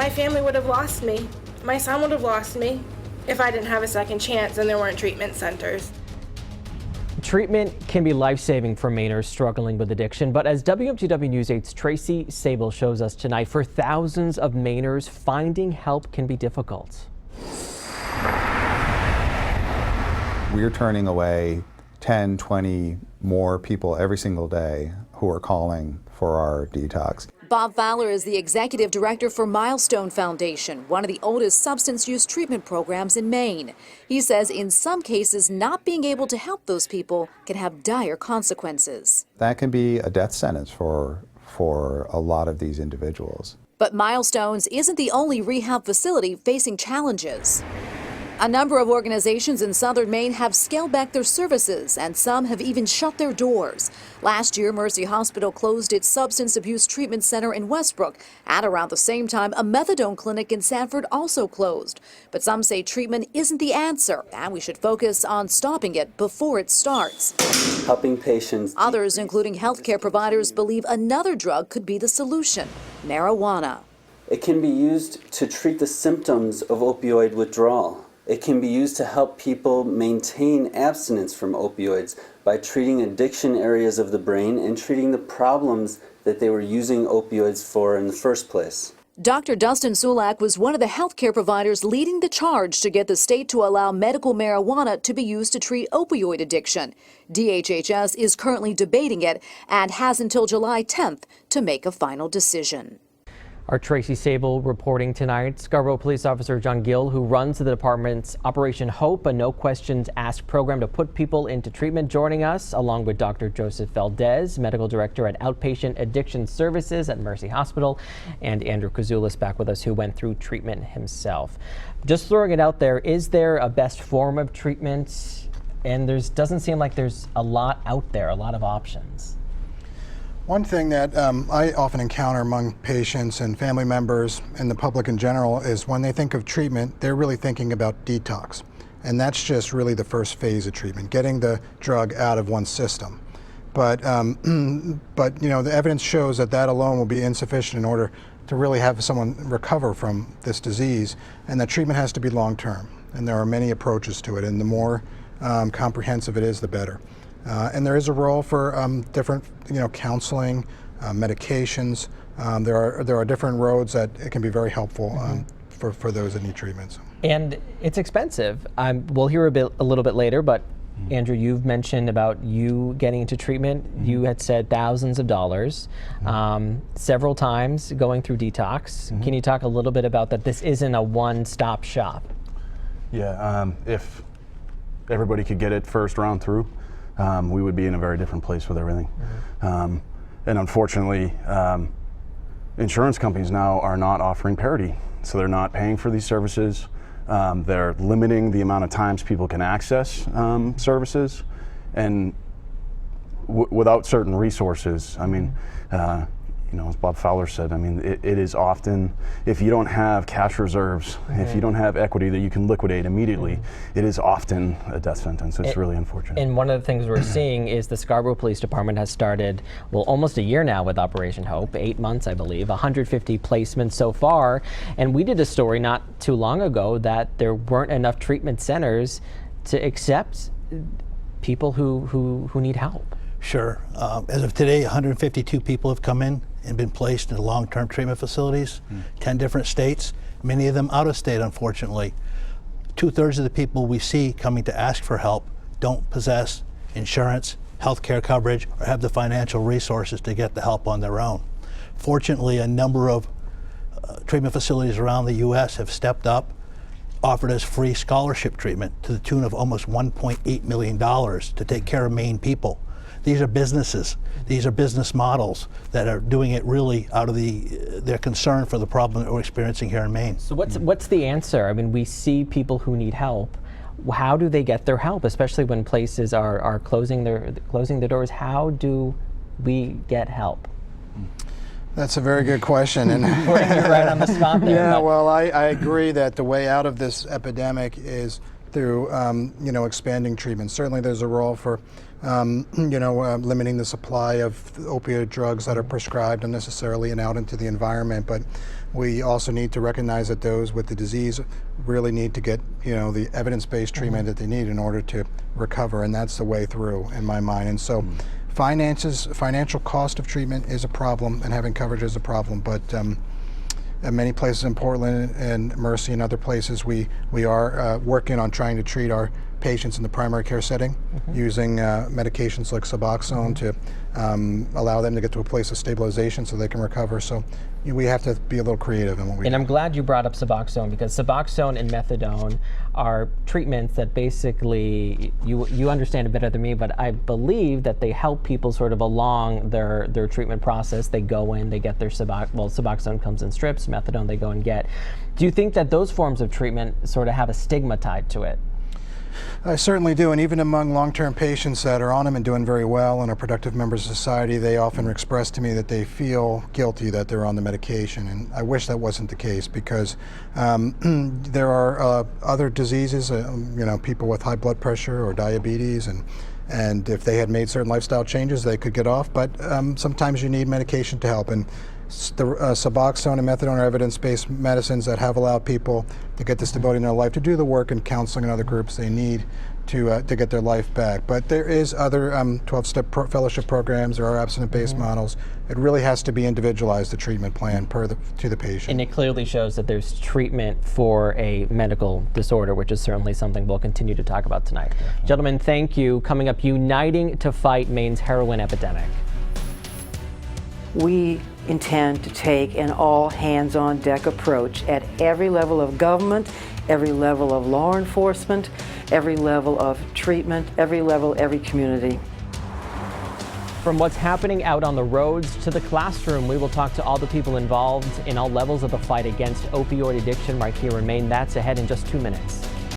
My family would have lost me. My son would have lost me if I didn't have a second chance and there weren't treatment centers. Treatment can be life-saving for Mainers struggling with addiction, but as WMTW News 8's Tracy Sable shows us tonight, for thousands of Mainers, finding help can be difficult. We're turning away 10, 20 more people every single day who are calling for our detox. Bob Fowler is the executive director for Milestone Foundation, one of the oldest substance use treatment programs in Maine. He says in some cases, not being able to help those people can have dire consequences. That can be a death sentence for a lot of these individuals. But Milestones isn't the only rehab facility facing challenges. A number of organizations in southern Maine have scaled back their services, and some have even shut their doors. Last year, Mercy Hospital closed its substance abuse treatment center in Westbrook. At around the same time, a methadone clinic in Sanford also closed. But some say treatment isn't the answer, and we should focus on stopping it before it starts. Helping patients. Others, including healthcare providers, believe another drug could be the solution: marijuana. It can be used to treat the symptoms of opioid withdrawal. It can be used to help people maintain abstinence from opioids by treating addiction areas of the brain and treating the problems that they were using opioids for in the first place. Dr. Dustin Sulak was one of the healthcare providers leading the charge to get the state to allow medical marijuana to be used to treat opioid addiction. DHHS is currently debating it and has until July 10th to make a final decision. Our Tracy Sable reporting tonight. Scarborough Police Officer John Gill, who runs the department's Operation Hope, a no questions asked program to put people into treatment, joining us, along with Dr. Joseph Valdez, Medical Director at Outpatient Addiction Services at Mercy Hospital, and Andrew Kouzoulis back with us, who went through treatment himself. Just throwing it out there, is there a best form of treatment? And doesn't seem like there's a lot out there, a lot of options. One thing that I often encounter among patients and family members and the public in general is when they think of treatment, they're really thinking about detox. And that's just really the first phase of treatment, getting the drug out of one's system. But you know, the evidence shows that that alone will be insufficient in order to really have someone recover from this disease, and that treatment has to be long-term. And there are many approaches to it, and the more comprehensive it is, the better. And there is a role for different, counseling, medications. There are different roads that it can be very helpful for those that need treatments. And it's expensive. We'll hear a little bit later, but Andrew, you've mentioned about you getting into treatment. You had said thousands of dollars, several times going through detox. Can you talk a little bit about that? This isn't a one-stop shop. Yeah, if everybody could get it first round through, we would be in a very different place with everything. And unfortunately, insurance companies now are not offering parity. So they're not paying for these services. They're limiting the amount of times people can access services. And without certain resources, I mean, as Bob Fowler said, I mean, it is often, if you don't have cash reserves, if you don't have equity that you can liquidate immediately, it is often a death sentence. It's really unfortunate. And one of the things we're seeing is the Scarborough Police Department has started, well, almost a year now with Operation Hope, 8 months, I believe, 150 placements so far. And we did a story not too long ago that there weren't enough treatment centers to accept people who need help. Sure. As of today, 152 people have come in and been placed in long-term treatment facilities, 10 different states, many of them out of state, unfortunately. 2/3 of the people we see coming to ask for help don't possess insurance, health care coverage, or have the financial resources to get the help on their own. Fortunately, a number of treatment facilities around the U.S. have stepped up, offered us free scholarship treatment to the tune of almost $1.8 million to take care of Maine people. These are businesses. These are business models that are doing it really out of their concern for the problem that we're experiencing here in Maine. So what's the answer? I mean, we see people who need help. How do they get their help, especially when places are closing their doors? How do we get help? That's a very good question. And putting you right on the spot there. Yeah, well, I agree that the way out of this epidemic is through expanding treatment. Certainly there's a role for limiting the supply of opioid drugs that are prescribed unnecessarily and out into the environment. But we also need to recognize that those with the disease really need to get, the evidence-based treatment that they need in order to recover, and that's the way through, in my mind. And so, financial cost of treatment is a problem, and having coverage is a problem. But in many places in Portland and Mercy and other places, we are working on trying to treat our patients in the primary care setting using medications like Suboxone to allow them to get to a place of stabilization so they can recover. So we have to be a little creative in what we do. And I'm glad you brought up Suboxone, because Suboxone and Methadone are treatments that basically, you understand it better than me, but I believe that they help people sort of along their treatment process. They go in, they get their Suboxone comes in strips, Methadone they go and get. Do you think that those forms of treatment sort of have a stigma tied to it? I certainly do, and even among long-term patients that are on them and doing very well and are productive members of society, they often express to me that they feel guilty that they're on the medication, and I wish that wasn't the case, because there are other diseases, people with high blood pressure or diabetes, and if they had made certain lifestyle changes, they could get off, but sometimes you need medication to help. And the Suboxone and Methadone are evidence-based medicines that have allowed people to get the stability in their life, to do the work and counseling and other groups they need to get their life back. But there is other 12-step fellowship programs. There are abstinence-based models. It really has to be individualized, the treatment plan to the patient. And it clearly shows that there's treatment for a medical disorder, which is certainly something we'll continue to talk about tonight. Gentlemen, thank you. Coming up, uniting to fight Maine's heroin epidemic. We intend to take an all-hands-on-deck approach at every level of government, every level of law enforcement, every level of treatment, every level, every community. From what's happening out on the roads to the classroom, we will talk to all the people involved in all levels of the fight against opioid addiction right here in Maine. That's ahead in just 2 minutes.